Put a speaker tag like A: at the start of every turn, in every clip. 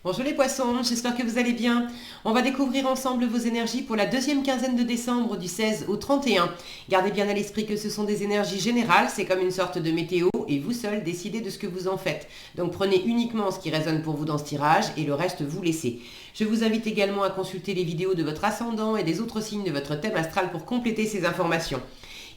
A: Bonjour les poissons, j'espère que vous allez bien. On va découvrir ensemble vos énergies pour la deuxième quinzaine de décembre du 16 au 31. Gardez bien à l'esprit que ce sont des énergies générales, c'est comme une sorte de météo et vous seul décidez de ce que vous en faites. Donc prenez uniquement ce qui résonne pour vous dans ce tirage et le reste vous laissez. Je vous invite également à consulter les vidéos de votre ascendant et des autres signes de votre thème astral pour compléter ces informations.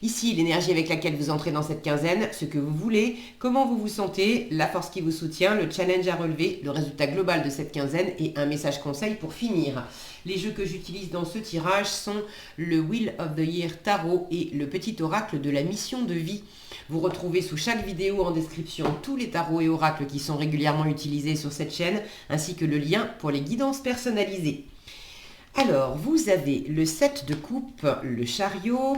A: Ici, l'énergie avec laquelle vous entrez dans cette quinzaine, ce que vous voulez, comment vous vous sentez, la force qui vous soutient, le challenge à relever, le résultat global de cette quinzaine et un message conseil pour finir. Les jeux que j'utilise dans ce tirage sont le Wheel of the Year Tarot et le petit oracle de la mission de vie. Vous retrouvez sous chaque vidéo en description tous les tarots et oracles qui sont régulièrement utilisés sur cette chaîne, ainsi que le lien pour les guidances personnalisées. Alors, vous avez le 7 de coupe, le chariot,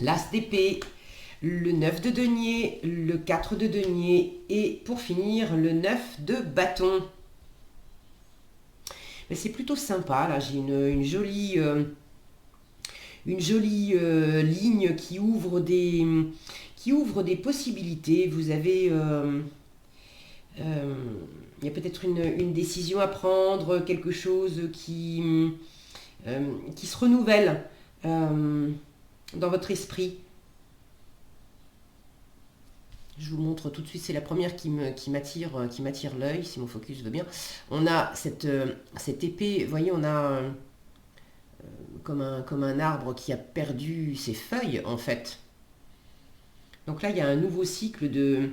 A: l'as d'épée, le 9 de denier, le 4 de denier et pour finir le 9 de bâton. Mais c'est plutôt sympa, là j'ai une jolie ligne qui ouvre des possibilités. Vous avez, il y a peut-être une décision à prendre, quelque chose qui se renouvelle dans votre esprit. Je vous montre tout de suite, c'est la première qui m'attire l'œil, si mon focus veut bien. On a cette épée, vous voyez, on a comme un arbre qui a perdu ses feuilles, en fait. Donc là, il y a un nouveau cycle de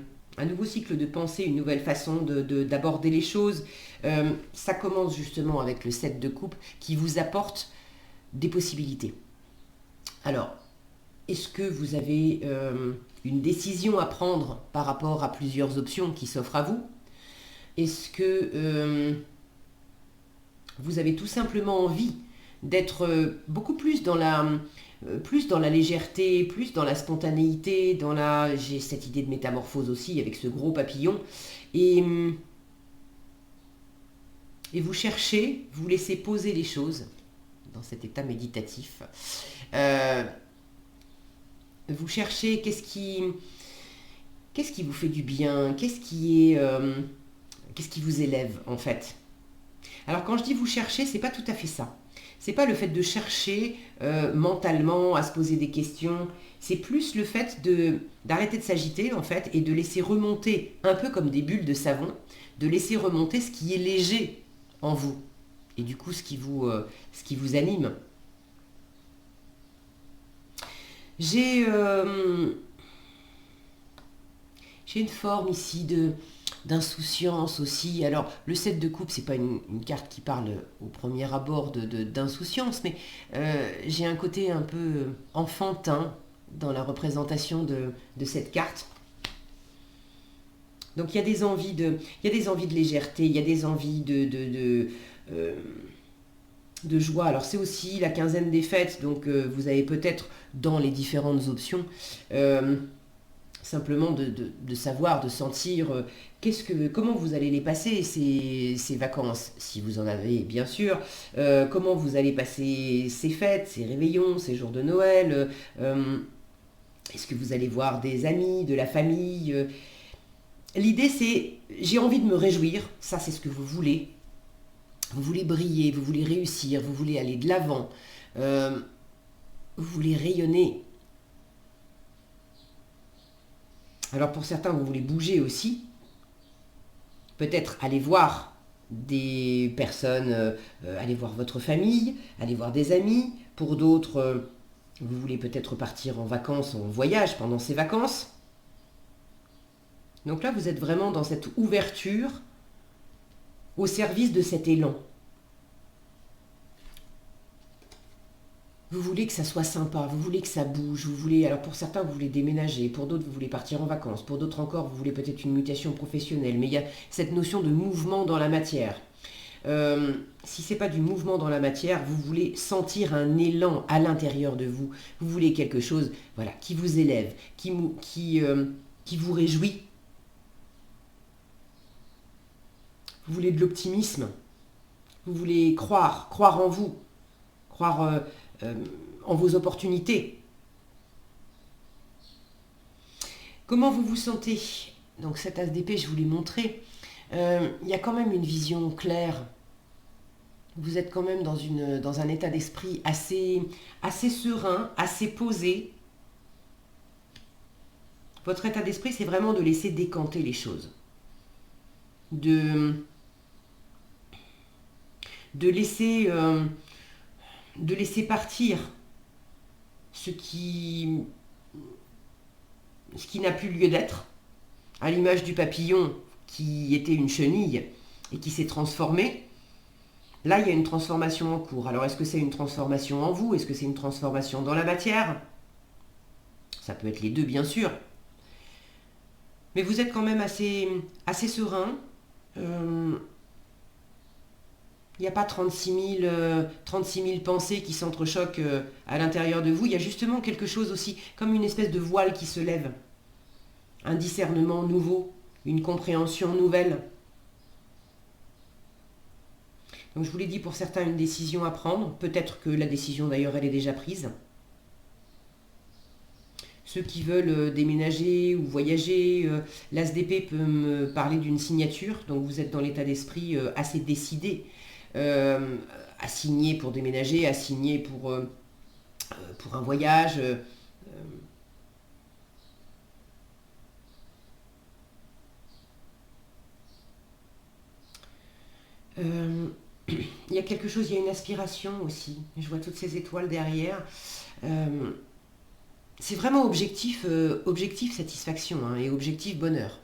A: pensée, une nouvelle façon d'aborder les choses. Ça commence justement avec le 7 de coupe qui vous apporte des possibilités. Alors, est-ce que vous avez une décision à prendre par rapport à plusieurs options qui s'offrent à vous? Est-ce que vous avez tout simplement envie d'être beaucoup plus dans la légèreté, plus dans la spontanéité, j'ai cette idée de métamorphose aussi avec ce gros papillon, et vous cherchez, vous laissez poser les choses dans cet état méditatif. Vous cherchez qu'est-ce qui vous fait du bien, qu'est-ce qui vous élève en fait. Alors quand je dis vous cherchez, c'est pas tout à fait ça. C'est pas le fait de chercher mentalement à se poser des questions. C'est plus le fait d'arrêter de s'agiter en fait et de laisser remonter, un peu comme des bulles de savon, de laisser remonter ce qui est léger en vous et du coup ce qui vous anime. J'ai une forme ici d'insouciance aussi. Alors, le 7 de coupe, c'est pas une carte qui parle au premier abord d'insouciance, mais j'ai un côté un peu enfantin dans la représentation de cette carte. Donc, il y a des envies de légèreté, il y a des envies de joie. Alors c'est aussi la quinzaine des fêtes, donc vous avez peut-être dans les différentes options simplement de savoir, de sentir comment vous allez les passer ces vacances, si vous en avez bien sûr, comment vous allez passer ces fêtes, ces réveillons, ces jours de Noël, est-ce que vous allez voir des amis, de la famille. L'idée c'est, j'ai envie de me réjouir, ça c'est ce que vous voulez. Vous voulez briller, vous voulez réussir, vous voulez aller de l'avant, vous voulez rayonner. Alors pour certains, vous voulez bouger aussi. Peut-être aller voir des personnes, aller voir votre famille, aller voir des amis. Pour d'autres, vous voulez peut-être partir en vacances, en voyage pendant ces vacances. Donc là, vous êtes vraiment dans cette ouverture au service de cet élan. Vous voulez que ça soit sympa, vous voulez que ça bouge, alors pour certains vous voulez déménager, pour d'autres vous voulez partir en vacances, pour d'autres encore vous voulez peut-être une mutation professionnelle, mais il y a cette notion de mouvement dans la matière. Si c'est pas du mouvement dans la matière, vous voulez sentir un élan à l'intérieur de vous, vous voulez quelque chose, voilà, qui vous élève, qui vous réjouit. Vous voulez de l'optimisme, vous voulez croire en vous, croire en vos opportunités. Comment vous vous sentez? Donc cet as d'épée, je vous l'ai montré. Il y a quand même une vision claire. Vous êtes quand même dans un état d'esprit assez serein, assez posé. Votre état d'esprit, c'est vraiment de laisser décanter les choses. De laisser partir ce qui n'a plus lieu d'être, à l'image du papillon qui était une chenille et qui s'est transformé. Là, il y a une transformation en cours. Alors, est-ce que c'est une transformation en vous? Est-ce que c'est une transformation dans la matière? Ça peut être les deux, bien sûr. Mais vous êtes quand même assez serein. Il n'y a pas 36 000 pensées qui s'entrechoquent à l'intérieur de vous. Il y a justement quelque chose aussi, comme une espèce de voile qui se lève. Un discernement nouveau, une compréhension nouvelle. Donc je vous l'ai dit, pour certains, une décision à prendre. Peut-être que la décision, d'ailleurs, elle est déjà prise. Ceux qui veulent déménager ou voyager, l'ASDP peut me parler d'une signature. Donc vous êtes dans l'état d'esprit assez décidé à signer pour déménager, à signer pour un voyage. Il y a quelque chose, il y a une aspiration aussi. Je vois toutes ces étoiles derrière. C'est vraiment objectif satisfaction, hein, et objectif bonheur.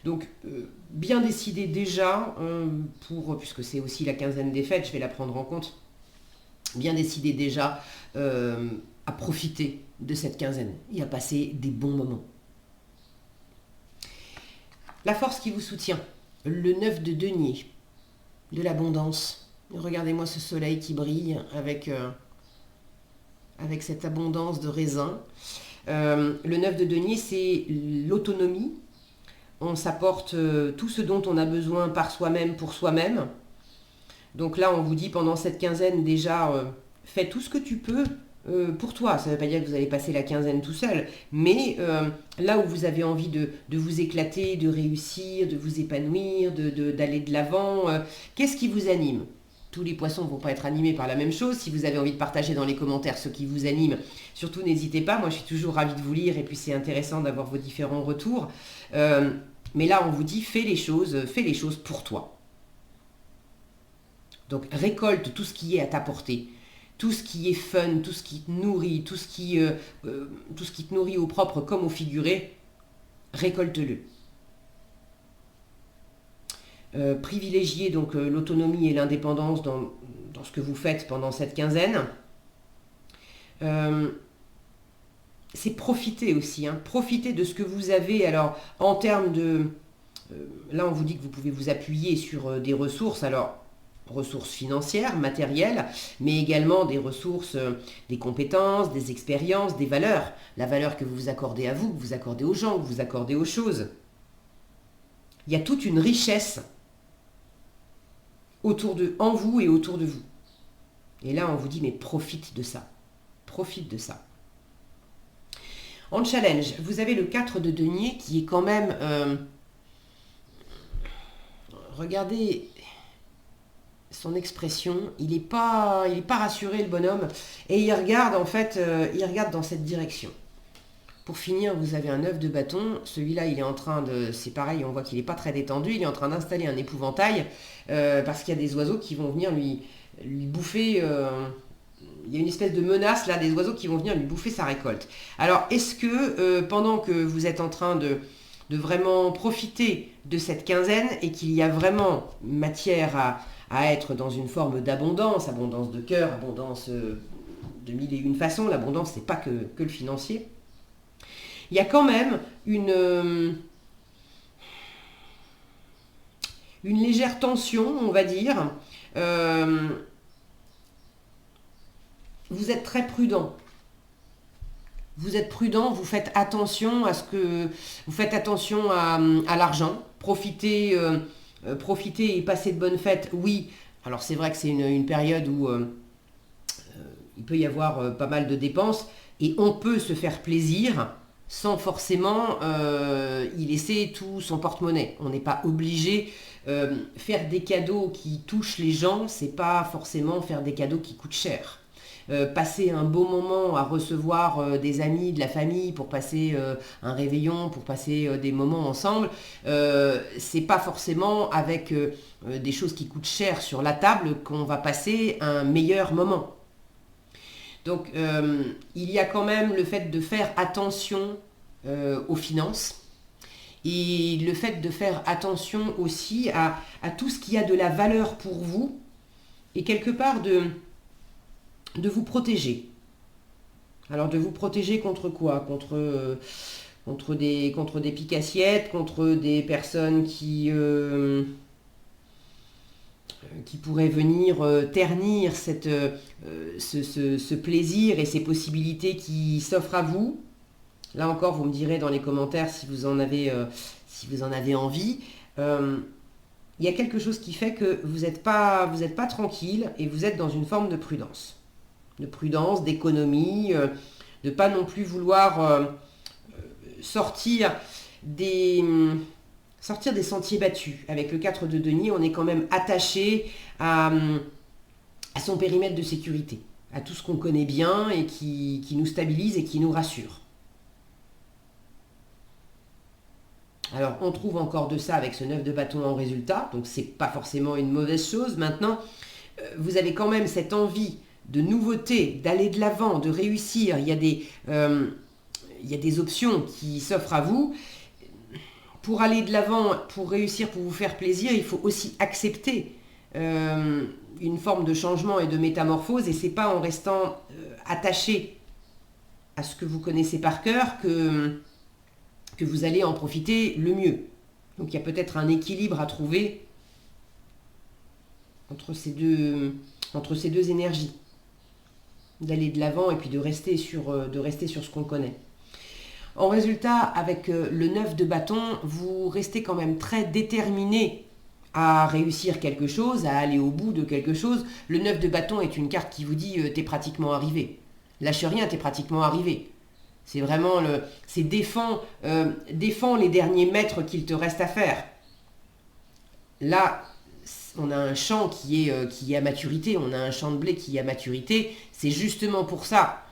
A: Donc, bien décidé déjà, puisque c'est aussi la quinzaine des fêtes, je vais la prendre en compte, bien décidé déjà à profiter de cette quinzaine et à passer des bons moments. La force qui vous soutient, le 9 de denier, de l'abondance. Regardez-moi ce soleil qui brille avec cette abondance de raisins. Le 9 de denier, c'est l'autonomie. On s'apporte tout ce dont on a besoin par soi-même, pour soi-même. Donc là, on vous dit pendant cette quinzaine déjà, fais tout ce que tu peux pour toi. Ça ne veut pas dire que vous allez passer la quinzaine tout seul, mais là où vous avez envie de vous éclater, de réussir, de vous épanouir, d'aller de l'avant, qu'est-ce qui vous anime? Tous les poissons ne vont pas être animés par la même chose. Si vous avez envie de partager dans les commentaires ce qui vous anime, surtout n'hésitez pas. Moi, je suis toujours ravie de vous lire et puis c'est intéressant d'avoir vos différents retours. Mais là, on vous dit, fais les choses pour toi. Donc, récolte tout ce qui est à ta portée. Tout ce qui est fun, tout ce qui te nourrit, tout ce qui te nourrit au propre comme au figuré, récolte-le. Privilégiez donc l'autonomie et l'indépendance dans ce que vous faites pendant cette quinzaine. C'est profiter aussi, hein, profiter de ce que vous avez. Alors, en termes de... là, on vous dit que vous pouvez vous appuyer sur des ressources. Alors, ressources financières, matérielles, mais également des ressources, des compétences, des expériences, des valeurs. La valeur que vous vous accordez à vous, que vous accordez aux gens, que vous accordez aux choses. Il y a toute une richesse en vous et autour de vous. Et là, on vous dit, mais profite de ça. Profite de ça. En challenge, vous avez le 4 de denier qui est quand même... regardez son expression, il n'est pas rassuré, le bonhomme, et il regarde en fait, il regarde dans cette direction. Pour finir, vous avez un 9 de bâton. Celui-là, il est en train de... C'est pareil, on voit qu'il n'est pas très détendu. Il est en train d'installer un épouvantail parce qu'il y a des oiseaux qui vont venir lui bouffer... il y a une espèce de menace, là, des oiseaux qui vont venir lui bouffer sa récolte. Alors, est-ce que pendant que vous êtes en train de vraiment profiter de cette quinzaine et qu'il y a vraiment matière à être dans une forme d'abondance, abondance de cœur, abondance de mille et une façons, l'abondance, c'est pas que le financier, il y a quand même une légère tension, on va dire. Vous êtes très prudent. Vous êtes prudent, vous faites attention à l'argent. Profitez et passez de bonnes fêtes. Oui, alors c'est vrai que c'est une période où il peut y avoir pas mal de dépenses et on peut se faire plaisir sans forcément y laisser tout son porte-monnaie. On n'est pas obligé. Faire des cadeaux qui touchent les gens, c'est pas forcément faire des cadeaux qui coûtent cher. Passer un beau moment à recevoir des amis, de la famille, pour passer un réveillon, pour passer des moments ensemble, c'est pas forcément avec des choses qui coûtent cher sur la table qu'on va passer un meilleur moment. Donc il y a quand même le fait de faire attention aux finances et le fait de faire attention aussi à tout ce qui a de la valeur pour vous et quelque part de vous protéger. Alors de vous protéger contre quoi? Contre des piques-assiettes, contre des personnes qui pourraient venir ternir ce plaisir et ces possibilités qui s'offrent à vous. Là encore, vous me direz dans les commentaires si vous en avez envie. Il y a quelque chose qui fait que vous n'êtes pas tranquille et vous êtes dans une forme de prudence. D'économie, de pas non plus vouloir sortir des sentiers battus. Avec le 4 de denier, on est quand même attaché à son périmètre de sécurité, à tout ce qu'on connaît bien et qui nous stabilise et qui nous rassure. Alors, on trouve encore de ça avec ce 9 de bâton en résultat, donc c'est pas forcément une mauvaise chose. Maintenant, vous avez quand même cette envie de nouveauté, d'aller de l'avant, de réussir. Il y a des options qui s'offrent à vous. Pour aller de l'avant, pour réussir, pour vous faire plaisir, il faut aussi accepter une forme de changement et de métamorphose. Et c'est pas en restant attaché à ce que vous connaissez par cœur que vous allez en profiter le mieux. Donc il y a peut-être un équilibre à trouver entre ces deux énergies. D'aller de l'avant et puis de rester sur ce qu'on connaît. En résultat, avec le 9 de bâton, vous restez quand même très déterminé à réussir quelque chose, à aller au bout de quelque chose. Le 9 de bâton est une carte qui vous dit t'es pratiquement arrivé. Lâche rien, t'es pratiquement arrivé. C'est vraiment défends les derniers mètres qu'il te reste à faire. Là, on a un champ qui est à maturité, on a un champ de blé qui est à maturité. C'est justement pour ça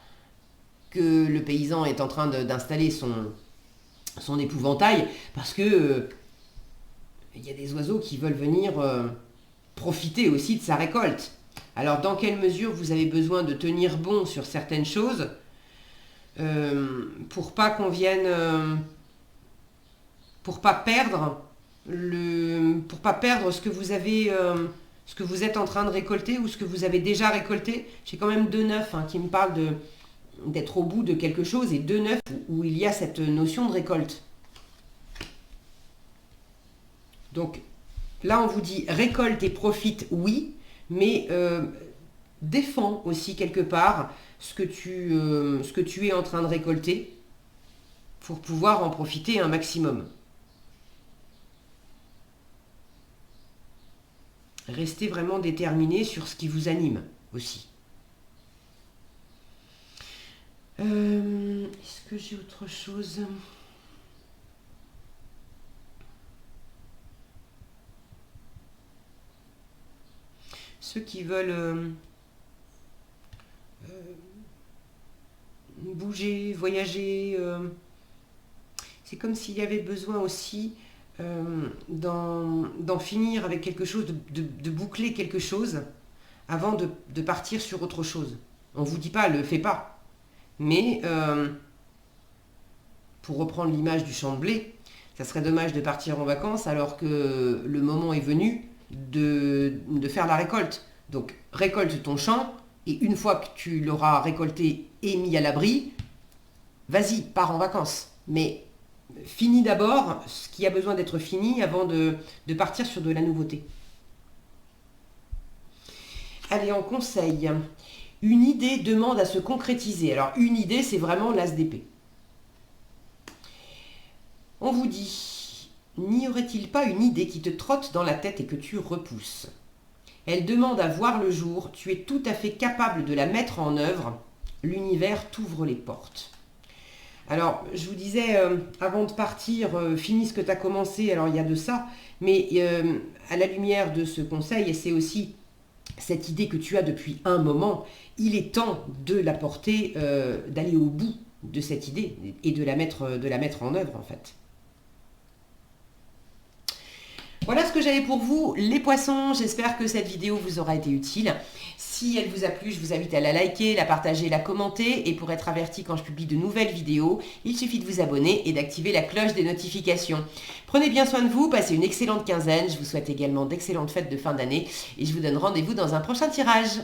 A: que le paysan est en train d'installer son épouvantail, parce que il y a des oiseaux qui veulent venir profiter aussi de sa récolte. Alors dans quelle mesure vous avez besoin de tenir bon sur certaines choses pour pas qu'on vienne pour pas perdre ce que vous avez ce que vous êtes en train de récolter ou ce que vous avez déjà récolté. J'ai quand même 2-9 qui me parlent d'être au bout de quelque chose, et 2-9 où il y a cette notion de récolte. Donc là on vous dit récolte et profite, oui, mais défends aussi quelque part ce que tu es en train de récolter pour pouvoir en profiter un maximum. Restez vraiment déterminé sur ce qui vous anime aussi. Est-ce que j'ai autre chose ? Ceux qui veulent bouger, voyager, c'est comme s'il y avait besoin aussi d'en finir avec quelque chose, de boucler quelque chose avant de partir sur autre chose. On ne vous dit pas, le fais pas. Mais pour reprendre l'image du champ de blé, ça serait dommage de partir en vacances alors que le moment est venu de faire la récolte. Donc récolte ton champ, et une fois que tu l'auras récolté et mis à l'abri, vas-y, pars en vacances. Mais finis d'abord ce qui a besoin d'être fini avant de partir sur de la nouveauté. Allez, en conseil, une idée demande à se concrétiser. Alors une idée, c'est vraiment l'as d'épée. On vous dit, n'y aurait-il pas une idée qui te trotte dans la tête et que tu repousses ? Elle demande à voir le jour, tu es tout à fait capable de la mettre en œuvre, l'univers t'ouvre les portes. Alors, je vous disais, avant de partir, finis ce que tu as commencé, alors il y a de ça, mais à la lumière de ce conseil, et c'est aussi cette idée que tu as depuis un moment, il est temps de la porter, d'aller au bout de cette idée et de la mettre en œuvre en fait. Voilà ce que j'avais pour vous, les poissons. J'espère que cette vidéo vous aura été utile. Si elle vous a plu, je vous invite à la liker, la partager, la commenter. Et pour être averti quand je publie de nouvelles vidéos, il suffit de vous abonner et d'activer la cloche des notifications. Prenez bien soin de vous, passez une excellente quinzaine. Je vous souhaite également d'excellentes fêtes de fin d'année. Et je vous donne rendez-vous dans un prochain tirage.